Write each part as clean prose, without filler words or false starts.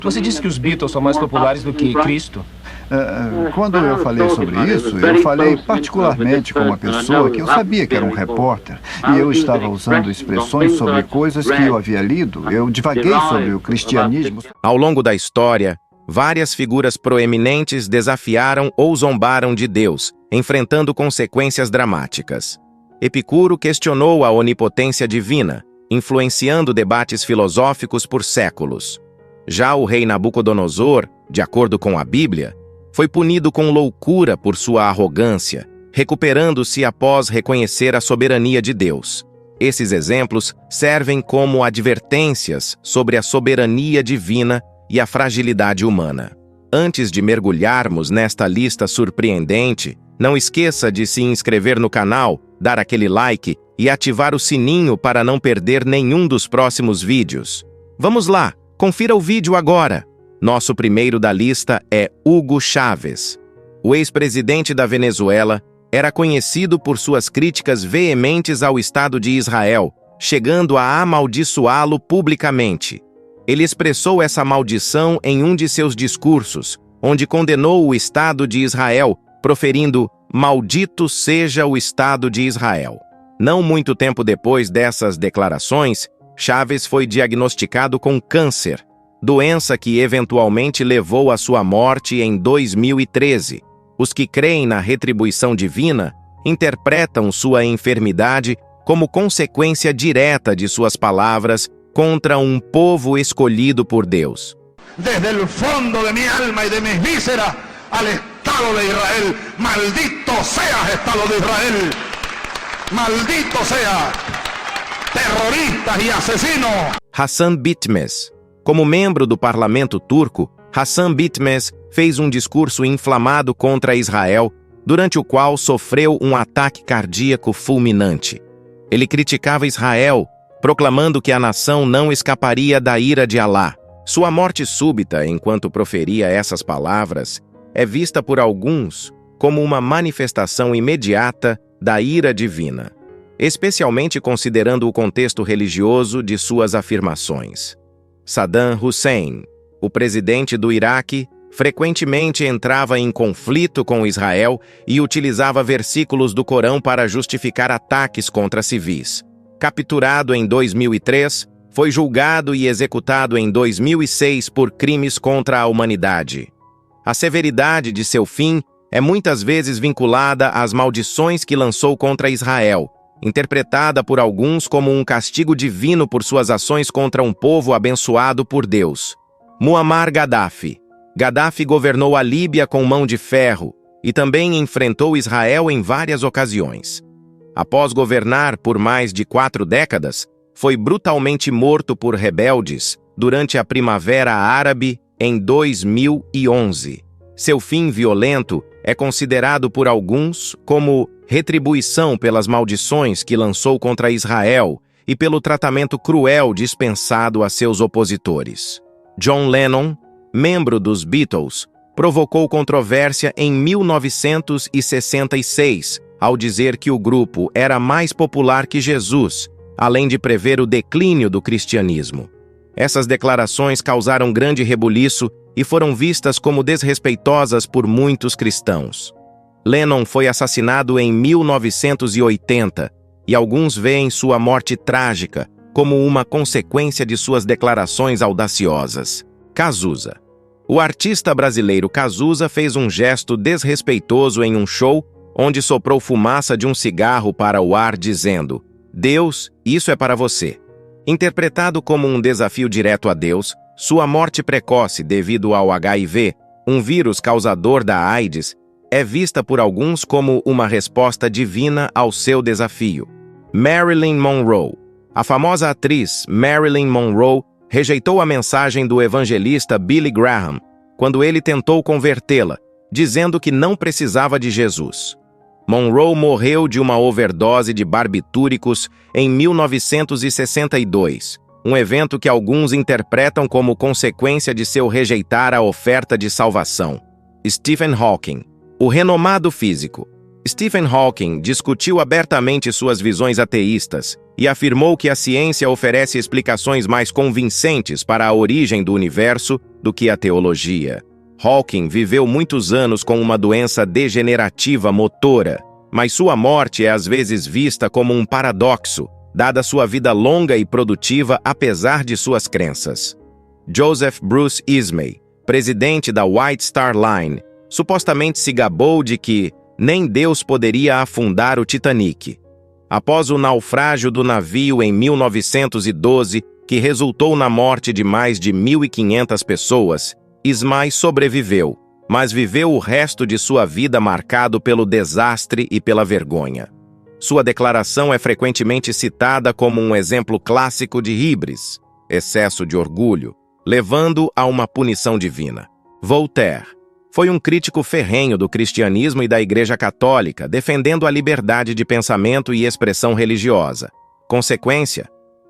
Você disse que os Beatles são mais populares do que Cristo. Quando eu falei sobre isso, eu falei particularmente com uma pessoa que eu sabia que era um repórter, e eu estava usando expressões sobre coisas que eu havia lido. Eu divaguei sobre o cristianismo. Ao longo da história, várias figuras proeminentes desafiaram ou zombaram de Deus, enfrentando consequências dramáticas. Epicuro questionou a onipotência divina, influenciando debates filosóficos por séculos. Já o rei Nabucodonosor, de acordo com a Bíblia, foi punido com loucura por sua arrogância, recuperando-se após reconhecer a soberania de Deus. Esses exemplos servem como advertências sobre a soberania divina e a fragilidade humana. Antes de mergulharmos nesta lista surpreendente, não esqueça de se inscrever no canal, dar aquele like e ativar o sininho para não perder nenhum dos próximos vídeos. Vamos lá, confira o vídeo agora! Nosso primeiro da lista é Hugo Chávez. O ex-presidente da Venezuela era conhecido por suas críticas veementes ao Estado de Israel, chegando a amaldiçoá-lo publicamente. Ele expressou essa maldição em um de seus discursos, onde condenou o Estado de Israel, proferindo "Maldito seja o Estado de Israel". Não muito tempo depois dessas declarações, Chávez foi diagnosticado com câncer, doença que eventualmente levou à sua morte em 2013. Os que creem na retribuição divina interpretam sua enfermidade como consequência direta de suas palavras contra um povo escolhido por Deus. Desde el fondo de mi alma y de mis vísceras al Estado de Israel, maldito seas, Estado de Israel, maldito seas, terroristas y asesinos. Hasan Bitmez. Como membro do parlamento turco, Hasan Bitmez fez um discurso inflamado contra Israel, durante o qual sofreu um ataque cardíaco fulminante. Ele criticava Israel, proclamando que a nação não escaparia da ira de Alá. Sua morte súbita, enquanto proferia essas palavras, é vista por alguns como uma manifestação imediata da ira divina, especialmente considerando o contexto religioso de suas afirmações. Saddam Hussein, o presidente do Iraque, frequentemente entrava em conflito com Israel e utilizava versículos do Corão para justificar ataques contra civis. Capturado em 2003, foi julgado e executado em 2006 por crimes contra a humanidade. A severidade de seu fim é muitas vezes vinculada às maldições que lançou contra Israel, interpretada por alguns como um castigo divino por suas ações contra um povo abençoado por Deus. Muammar Gaddafi. Gaddafi governou a Líbia com mão de ferro e também enfrentou Israel em várias ocasiões. Após governar por mais de 4 décadas, foi brutalmente morto por rebeldes durante a Primavera Árabe em 2011. Seu fim violento é considerado por alguns como retribuição pelas maldições que lançou contra Israel e pelo tratamento cruel dispensado a seus opositores. John Lennon, membro dos Beatles, provocou controvérsia em 1966, ao dizer que o grupo era mais popular que Jesus, além de prever o declínio do cristianismo. Essas declarações causaram grande rebuliço e foram vistas como desrespeitosas por muitos cristãos. Lennon foi assassinado em 1980 e alguns veem sua morte trágica como uma consequência de suas declarações audaciosas. Cazuza. O artista brasileiro Cazuza fez um gesto desrespeitoso em um show onde soprou fumaça de um cigarro para o ar dizendo: "Deus, isso é para você". Interpretado como um desafio direto a Deus, sua morte precoce devido ao HIV, um vírus causador da AIDS, é vista por alguns como uma resposta divina ao seu desafio. Marilyn Monroe. A famosa atriz Marilyn Monroe rejeitou a mensagem do evangelista Billy Graham quando ele tentou convertê-la, dizendo que não precisava de Jesus. Monroe morreu de uma overdose de barbitúricos em 1962, um evento que alguns interpretam como consequência de seu rejeitar a oferta de salvação. Stephen Hawking. O renomado físico Stephen Hawking discutiu abertamente suas visões ateístas e afirmou que a ciência oferece explicações mais convincentes para a origem do universo do que a teologia. Hawking viveu muitos anos com uma doença degenerativa motora, mas sua morte é às vezes vista como um paradoxo, dada sua vida longa e produtiva apesar de suas crenças. Joseph Bruce Ismay, presidente da White Star Line, supostamente se gabou de que nem Deus poderia afundar o Titanic. Após o naufrágio do navio em 1912, que resultou na morte de mais de 1.500 pessoas, Ismay sobreviveu, mas viveu o resto de sua vida marcado pelo desastre e pela vergonha. Sua declaração é frequentemente citada como um exemplo clássico de híbris, excesso de orgulho, levando a uma punição divina. Voltaire foi um crítico ferrenho do cristianismo e da Igreja Católica, defendendo a liberdade de pensamento e expressão religiosa. Consequência,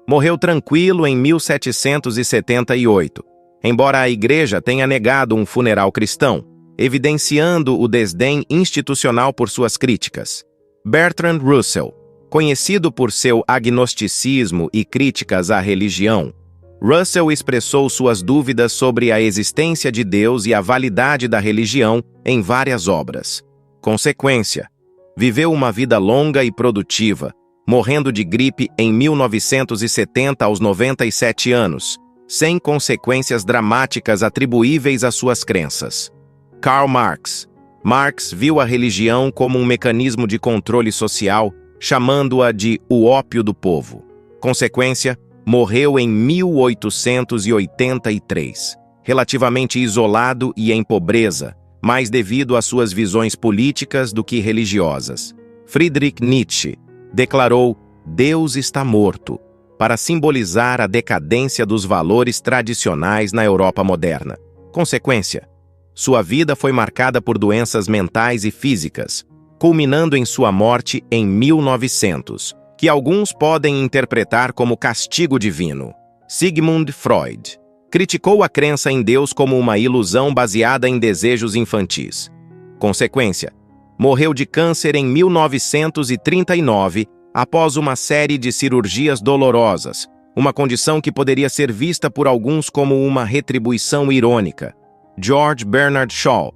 morreu tranquilo em 1778, embora a Igreja tenha negado um funeral cristão, evidenciando o desdém institucional por suas críticas. Bertrand Russell, conhecido por seu agnosticismo e críticas à religião, Russell expressou suas dúvidas sobre a existência de Deus e a validade da religião em várias obras. Consequência, viveu uma vida longa e produtiva, morrendo de gripe em 1970 aos 97 anos, sem consequências dramáticas atribuíveis às suas crenças. Karl Marx. Marx viu a religião como um mecanismo de controle social, chamando-a de o ópio do povo. Consequência, morreu em 1883, relativamente isolado e em pobreza, mais devido às suas visões políticas do que religiosas. Friedrich Nietzsche declarou: "Deus está morto", para simbolizar a decadência dos valores tradicionais na Europa moderna. Consequência, sua vida foi marcada por doenças mentais e físicas, culminando em sua morte em 1900, que alguns podem interpretar como castigo divino. Sigmund Freud criticou a crença em Deus como uma ilusão baseada em desejos infantis. Consequência, morreu de câncer em 1939 após uma série de cirurgias dolorosas, uma condição que poderia ser vista por alguns como uma retribuição irônica. George Bernard Shaw.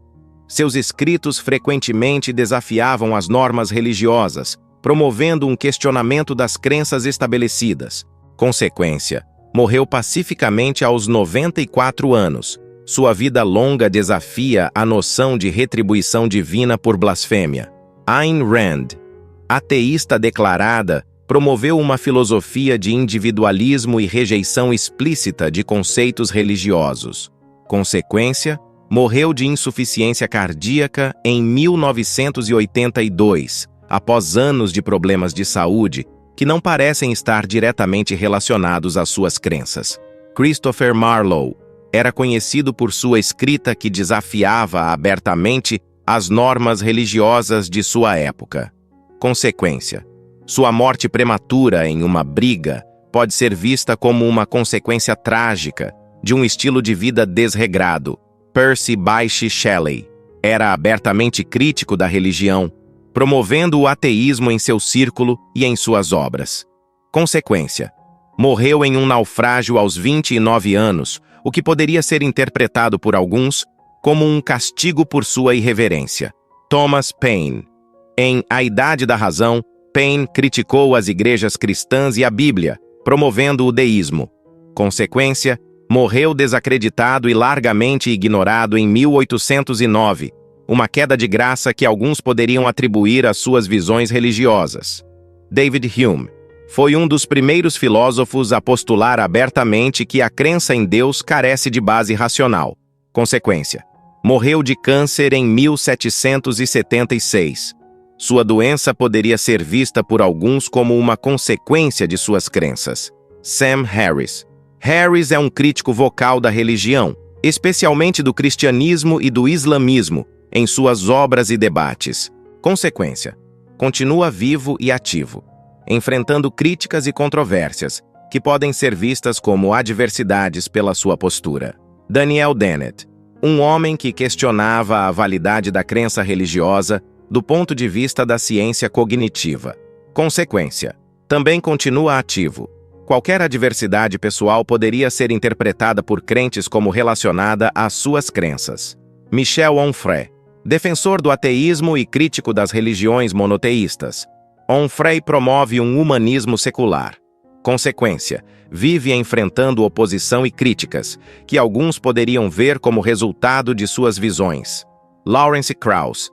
Seus escritos frequentemente desafiavam as normas religiosas, promovendo um questionamento das crenças estabelecidas. Consequência, morreu pacificamente aos 94 anos. Sua vida longa desafia a noção de retribuição divina por blasfêmia. Ayn Rand, ateísta declarada, promoveu uma filosofia de individualismo e rejeição explícita de conceitos religiosos. Consequência, morreu de insuficiência cardíaca em 1982, após anos de problemas de saúde que não parecem estar diretamente relacionados às suas crenças. Christopher Marlowe era conhecido por sua escrita que desafiava abertamente as normas religiosas de sua época. Consequência, sua morte prematura em uma briga pode ser vista como uma consequência trágica de um estilo de vida desregrado. Percy Bysshe Shelley era abertamente crítico da religião, promovendo o ateísmo em seu círculo e em suas obras. Consequência, morreu em um naufrágio aos 29 anos, o que poderia ser interpretado por alguns como um castigo por sua irreverência. Thomas Paine. Em A Idade da Razão, Paine criticou as igrejas cristãs e a Bíblia, promovendo o deísmo. Consequência, morreu desacreditado e largamente ignorado em 1809, uma queda de graça que alguns poderiam atribuir às suas visões religiosas. David Hume foi um dos primeiros filósofos a postular abertamente que a crença em Deus carece de base racional. Consequência, morreu de câncer em 1776. Sua doença poderia ser vista por alguns como uma consequência de suas crenças. Sam Harris. Harris é um crítico vocal da religião, especialmente do cristianismo e do islamismo, em suas obras e debates. Consequência, continua vivo e ativo, enfrentando críticas e controvérsias, que podem ser vistas como adversidades pela sua postura. Daniel Dennett, um homem que questionava a validade da crença religiosa do ponto de vista da ciência cognitiva. Consequência, também continua ativo, qualquer adversidade pessoal poderia ser interpretada por crentes como relacionada às suas crenças. Michel Onfray, defensor do ateísmo e crítico das religiões monoteístas. Onfray promove um humanismo secular. Consequência, vive enfrentando oposição e críticas, que alguns poderiam ver como resultado de suas visões. Lawrence Krauss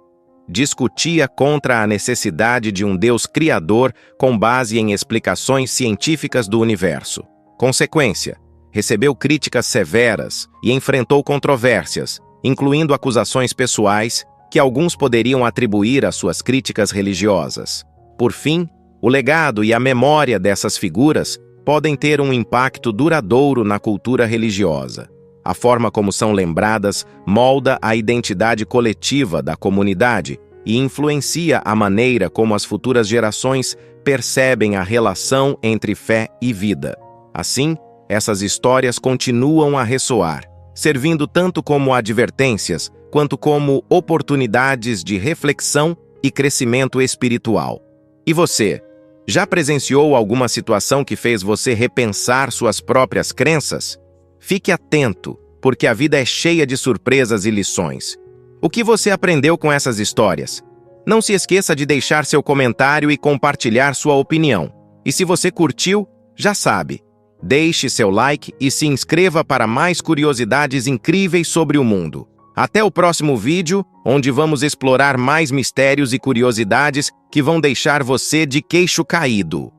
discutia contra a necessidade de um Deus criador com base em explicações científicas do universo. Consequência, recebeu críticas severas e enfrentou controvérsias, incluindo acusações pessoais que alguns poderiam atribuir às suas críticas religiosas. Por fim, o legado e a memória dessas figuras podem ter um impacto duradouro na cultura religiosa. A forma como são lembradas molda a identidade coletiva da comunidade e influencia a maneira como as futuras gerações percebem a relação entre fé e vida. Assim, essas histórias continuam a ressoar, servindo tanto como advertências quanto como oportunidades de reflexão e crescimento espiritual. E você, já presenciou alguma situação que fez você repensar suas próprias crenças? Fique atento, porque a vida é cheia de surpresas e lições. O que você aprendeu com essas histórias? Não se esqueça de deixar seu comentário e compartilhar sua opinião. E se você curtiu, já sabe, deixe seu like e se inscreva para mais curiosidades incríveis sobre o mundo. Até o próximo vídeo, onde vamos explorar mais mistérios e curiosidades que vão deixar você de queixo caído.